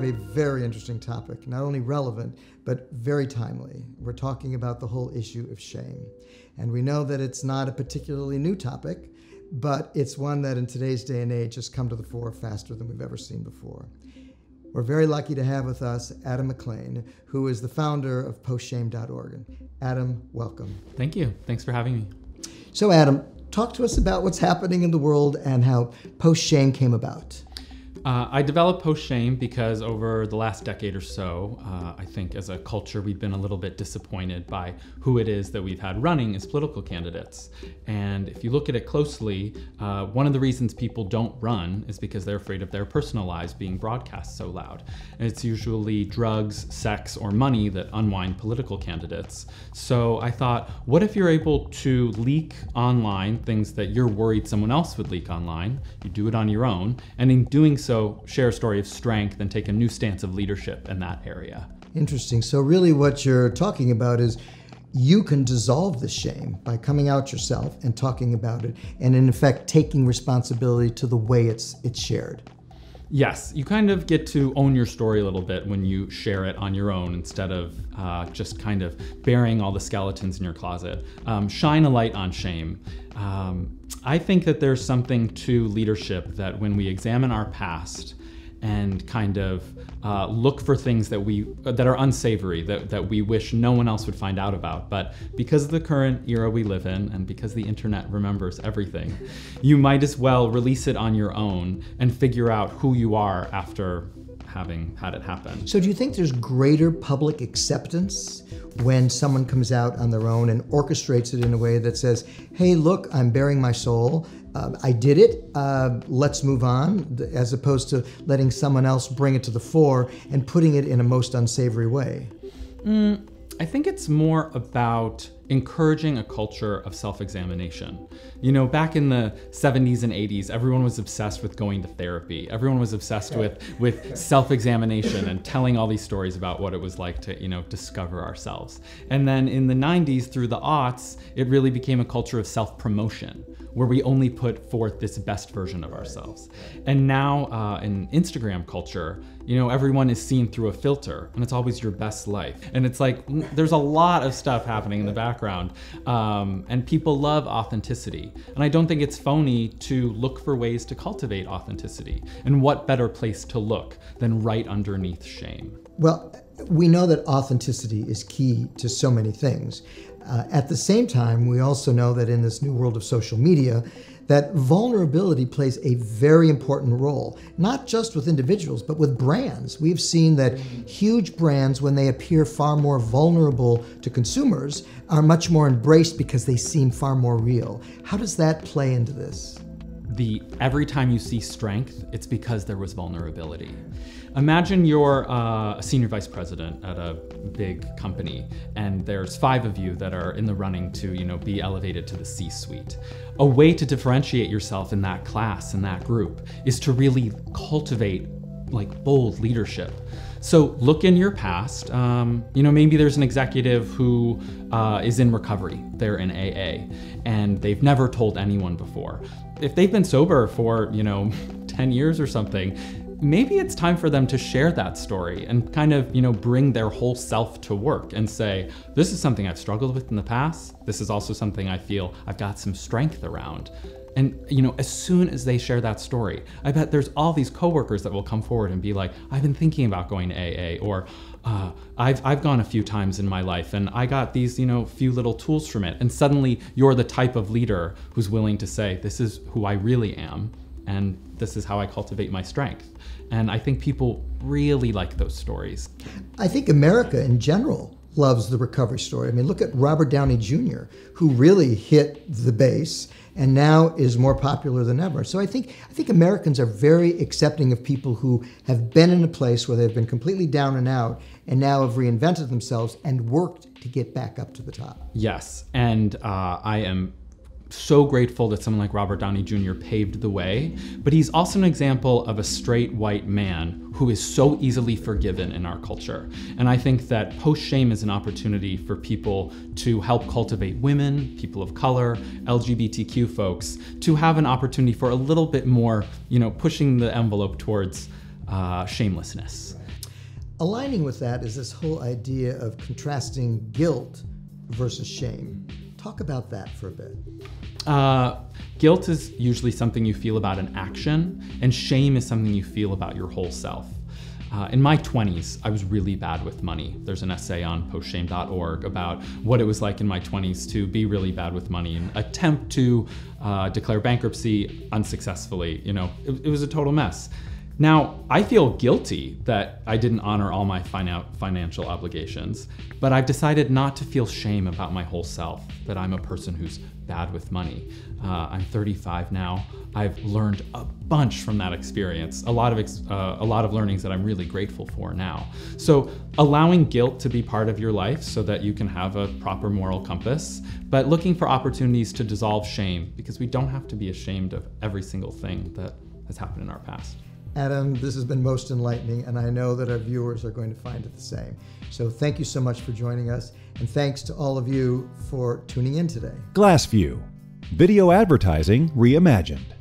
a very interesting topic, not only relevant, but very timely. We're talking about the whole issue of shame. And we know that it's not a particularly new topic, but it's one that in today's day and age has come to the fore faster than we've ever seen before. We're very lucky to have with us Adam MacLean, who is the founder of postshame.org. Adam, welcome. Thank you. Thanks for having me. So Adam, talk to us about what's happening in the world and how post-shame came about. I developed post-shame because over the last decade or so, I think as a culture, we've been a little bit disappointed by who it is that we've had running as political candidates. And if you look at it closely, one of the reasons people don't run is because they're afraid of their personal lives being broadcast so loud. And it's usually drugs, sex, or money that unwind political candidates. So I thought, what if you're able to leak online things that you're worried someone else would leak online? You do it on your own, and in doing so, share a story of strength and take a new stance of leadership in that area. Interesting. So really what you're talking about is you can dissolve the shame by coming out yourself and talking about it, and in effect taking responsibility to the way it's shared. Yes, you kind of get to own your story a little bit when you share it on your own instead of just kind of burying all the skeletons in your closet. Shine a light on shame. I think that there's something to leadership that when we examine our past and kind of look for things that are unsavory, that we wish no one else would find out about. But because of the current era we live in, and because the internet remembers everything, you might as well release it on your own and figure out who you are after having had it happen. So do you think there's greater public acceptance when someone comes out on their own and orchestrates it in a way that says, hey, look, I'm bearing my soul, I did it, let's move on, as opposed to letting someone else bring it to the fore and putting it in a most unsavory way? I think it's more about encouraging a culture of self-examination. You know, back in the 70s and 80s, everyone was obsessed with going to therapy. Everyone was obsessed with self-examination and telling all these stories about what it was like to, discover ourselves. And then in the 90s through the aughts, it really became a culture of self-promotion, where we only put forth this best version of ourselves. And now in Instagram culture, everyone is seen through a filter, and it's always your best life. And it's like, there's a lot of stuff happening in the background, and people love authenticity. And I don't think it's phony to look for ways to cultivate authenticity. And what better place to look than right underneath shame? Well, we know that authenticity is key to so many things. At the same time, we also know that in this new world of social media, that vulnerability plays a very important role, not just with individuals, but with brands. We've seen that huge brands, when they appear far more vulnerable to consumers, are much more embraced because they seem far more real. How does that play into this? Every time you see strength, it's because there was vulnerability. Imagine you're a senior vice president at a big company, and there's 5 of you that are in the running to, be elevated to the C-suite. A way to differentiate yourself in that class, in that group, is to really cultivate bold leadership. So look in your past. Maybe there's an executive who is in recovery. They're in AA, and they've never told anyone before. If they've been sober for, 10 years or something, maybe it's time for them to share that story and kind of, bring their whole self to work and say, this is something I've struggled with in the past. This is also something I feel I've got some strength around. And, as soon as they share that story, I bet there's all these coworkers that will come forward and be like, I've been thinking about going to AA, or I've gone a few times in my life and I got these, few little tools from it. And suddenly you're the type of leader who's willing to say, this is who I really am, and this is how I cultivate my strength. And I think people really like those stories. I think America in general loves the recovery story. I mean, look at Robert Downey Jr., who really hit the base and now is more popular than ever. So I think Americans are very accepting of people who have been in a place where they've been completely down and out and now have reinvented themselves and worked to get back up to the top. Yes, and I am so grateful that someone like Robert Downey Jr. paved the way, but he's also an example of a straight white man who is so easily forgiven in our culture. And I think that post-shame is an opportunity for people to help cultivate women, people of color, LGBTQ folks, to have an opportunity for a little bit more, pushing the envelope towards shamelessness. Aligning with that is this whole idea of contrasting guilt versus shame. Talk about that for a bit. Guilt is usually something you feel about an action, and shame is something you feel about your whole self. In my 20s, I was really bad with money. There's an essay on postshame.org about what it was like in my 20s to be really bad with money and attempt to declare bankruptcy unsuccessfully. You know, it was a total mess. Now, I feel guilty that I didn't honor all my financial obligations, but I've decided not to feel shame about my whole self, that I'm a person who's bad with money. I'm 35 now. I've learned a bunch from that experience, a lot of learnings that I'm really grateful for now. So allowing guilt to be part of your life so that you can have a proper moral compass, but looking for opportunities to dissolve shame, because we don't have to be ashamed of every single thing that has happened in our past. Adam, this has been most enlightening, and I know that our viewers are going to find it the same. So thank you so much for joining us, and thanks to all of you for tuning in today. GlassView, video advertising reimagined.